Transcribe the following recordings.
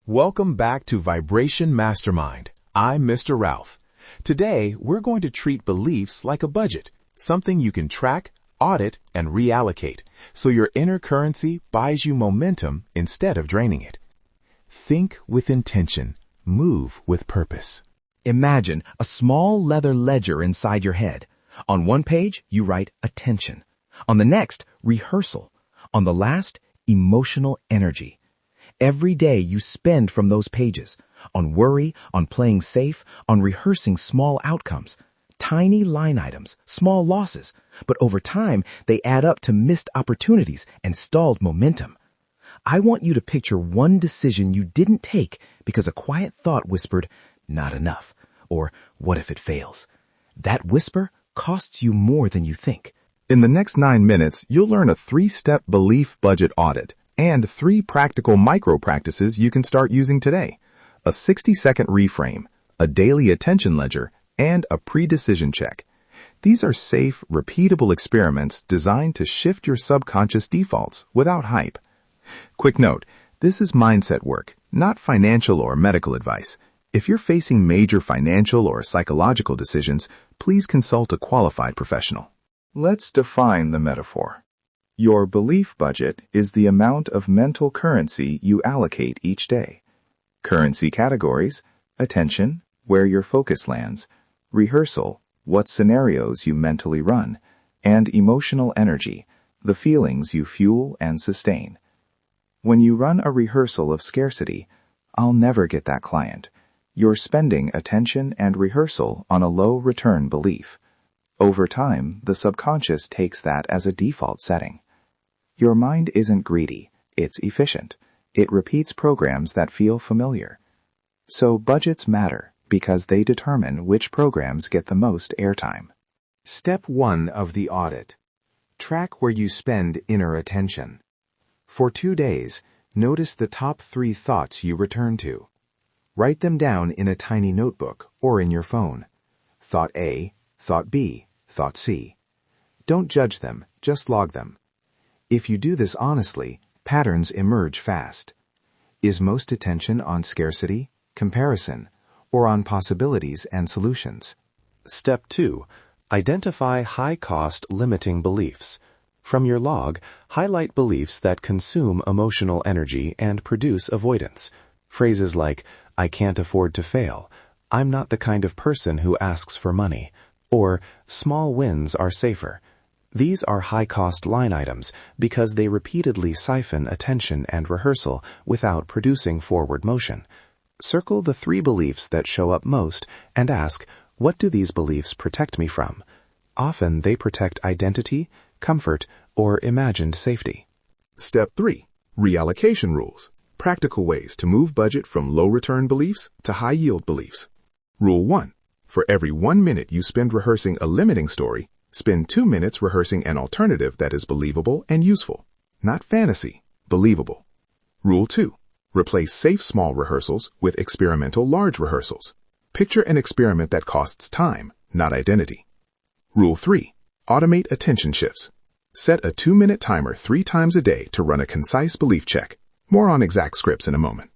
Welcome back to Vibration Mastermind. I'm Mr. Ralph. Today, we're going to treat beliefs like a budget, something you can track, audit, and reallocate, so your inner currency buys you momentum instead of draining it. Think with intention. Move with purpose. Imagine a small leather ledger inside your head. On one page, you write attention. On the next, rehearsal. On the last, emotional energy. Every day you spend from those pages on worry, on playing safe, on rehearsing small outcomes, tiny line items, small losses, but over time they add up to missed opportunities and stalled momentum. I want you to picture one decision you didn't take because a quiet thought whispered, not enough, or what if it fails? That whisper costs you more than you think. In the next 9 minutes, you'll learn a 3-step belief budget audit and 3 practical micro practices you can start using today. A 60-second reframe, a daily attention ledger, and a pre-decision check. These are safe, repeatable experiments designed to shift your subconscious defaults without hype. Quick note, this is mindset work, not financial or medical advice. If you're facing major financial or psychological decisions, please consult a qualified professional. Let's define the metaphor. Your belief budget is the amount of mental currency you allocate each day. Currency categories: attention, where your focus lands; rehearsal, what scenarios you mentally run; and emotional energy, the feelings you fuel and sustain. When you run a rehearsal of scarcity, I'll never get that client, you're spending attention and rehearsal on a low return belief. Over time, the subconscious takes that as a default setting. Your mind isn't greedy, it's efficient. It repeats programs that feel familiar. So budgets matter because they determine which programs get the most airtime. Step 1 of the audit. Track where you spend inner attention. For 2 days, notice the top 3 thoughts you return to. Write them down in a tiny notebook or in your phone. Thought A, thought B, thought C. Don't judge them, just log them. If you do this honestly, patterns emerge fast. Is most attention on scarcity, comparison, or on possibilities and solutions? Step 2. Identify high-cost limiting beliefs. From your log, highlight beliefs that consume emotional energy and produce avoidance. Phrases like, I can't afford to fail, I'm not the kind of person who asks for money, or small wins are safer. These are high-cost line items because they repeatedly siphon attention and rehearsal without producing forward motion. Circle the 3 beliefs that show up most and ask, what do these beliefs protect me from? Often they protect identity, comfort, or imagined safety. Step 3. Reallocation rules. Practical ways to move budget from low-return beliefs to high-yield beliefs. Rule 1. For every 1 minute you spend rehearsing a limiting story, spend 2 minutes rehearsing an alternative that is believable and useful. Not fantasy, believable. Rule 2. Replace safe small rehearsals with experimental large rehearsals. Picture an experiment that costs time, not identity. Rule 3. Automate attention shifts. Set a 2-minute timer 3 times a day to run a concise belief check. More on exact scripts in a moment.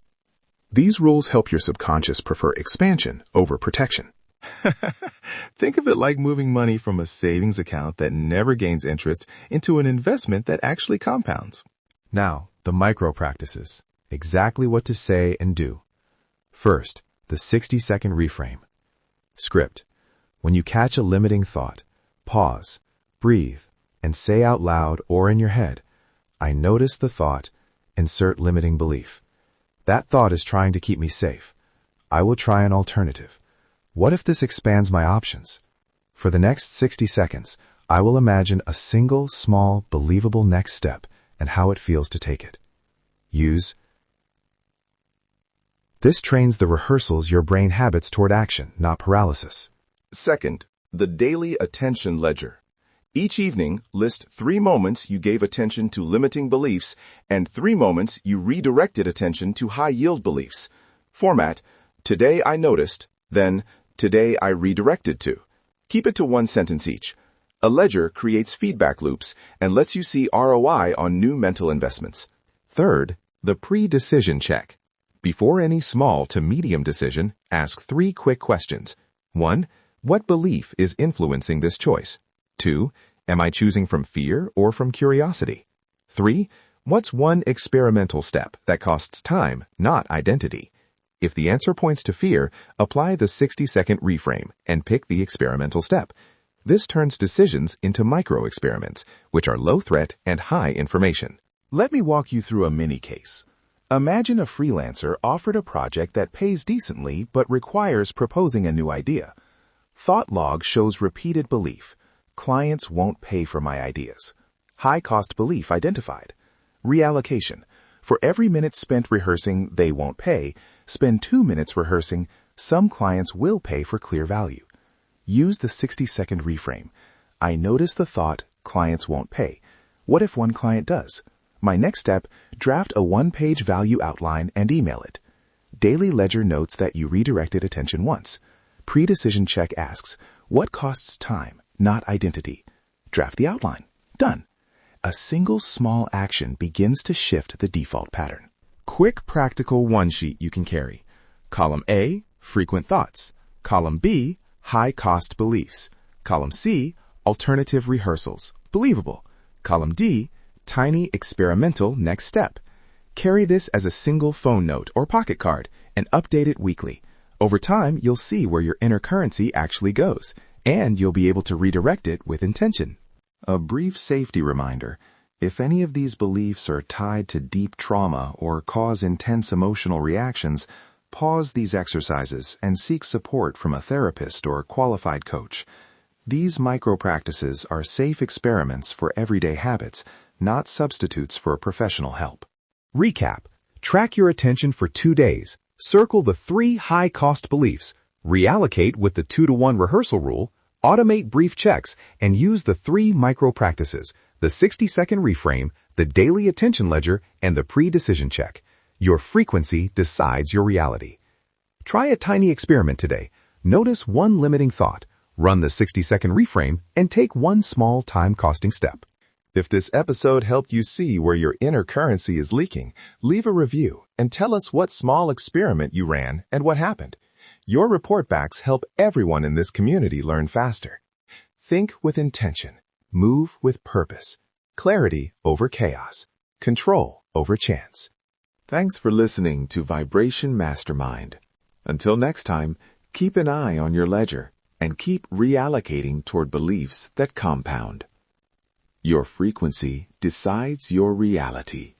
These rules help your subconscious prefer expansion over protection. Think of it like moving money from a savings account that never gains interest into an investment that actually compounds. Now, the micro practices. Exactly what to say and do. First, the 60-second reframe. Script. When you catch a limiting thought, pause, breathe, and say out loud or in your head, I notice the thought, insert limiting belief. That thought is trying to keep me safe. I will try an alternative. What if this expands my options? For the next 60 seconds, I will imagine a single, small, believable next step and how it feels to take it. Use. This trains the rehearsals your brain habits toward action, not paralysis. Second, the daily attention ledger. Each evening, list 3 moments you gave attention to limiting beliefs and 3 moments you redirected attention to high-yield beliefs. Format: Today I noticed, then Today I redirected to. Keep it to 1 sentence each. A ledger creates feedback loops and lets you see ROI on new mental investments. Third, the pre-decision check. Before any small to medium decision, ask 3 quick questions. 1. What belief is influencing this choice? 2. Am I choosing from fear or from curiosity? 3. What's one experimental step that costs time, not identity? If the answer points to fear, apply the 60-second reframe and pick the experimental step. This turns decisions into micro-experiments, which are low threat and high information. Let me walk you through a mini case. Imagine a freelancer offered a project that pays decently but requires proposing a new idea. Thought log shows repeated belief. Clients won't pay for my ideas. High-cost belief identified. Reallocation. For every minute spent rehearsing, they won't pay. Spend 2 minutes rehearsing. Some clients will pay for clear value. Use the 60-second reframe. I notice the thought, clients won't pay. What if one client does? My next step, draft a 1-page value outline and email it. Daily ledger notes that you redirected attention once. Pre-decision check asks, what costs time, not identity? Draft the outline. Done. A single small action begins to shift the default pattern. Quick practical one-sheet you can carry. Column A, frequent thoughts. Column B, high-cost beliefs. Column C, alternative rehearsals. Believable. Column D, tiny experimental next step. Carry this as a single phone note or pocket card and update it weekly. Over time, you'll see where your inner currency actually goes, and you'll be able to redirect it with intention. A brief safety reminder. If any of these beliefs are tied to deep trauma or cause intense emotional reactions, pause these exercises and seek support from a therapist or qualified coach. These micro-practices are safe experiments for everyday habits, not substitutes for professional help. Recap. Track your attention for 2 days. Circle the 3 high-cost beliefs. Reallocate with the 2-to-1 rehearsal rule. Automate brief checks and use the 3 micro-practices, the 60-second reframe, the daily attention ledger, and the pre-decision check. Your frequency decides your reality. Try a tiny experiment today. Notice one limiting thought. Run the 60-second reframe and take one small time-costing step. If this episode helped you see where your inner currency is leaking, leave a review and tell us what small experiment you ran and what happened. Your report backs help everyone in this community learn faster. Think with intention. Move with purpose. Clarity over chaos. Control over chance. Thanks for listening to Vibration Mastermind. Until next time, keep an eye on your ledger and keep reallocating toward beliefs that compound. Your frequency decides your reality.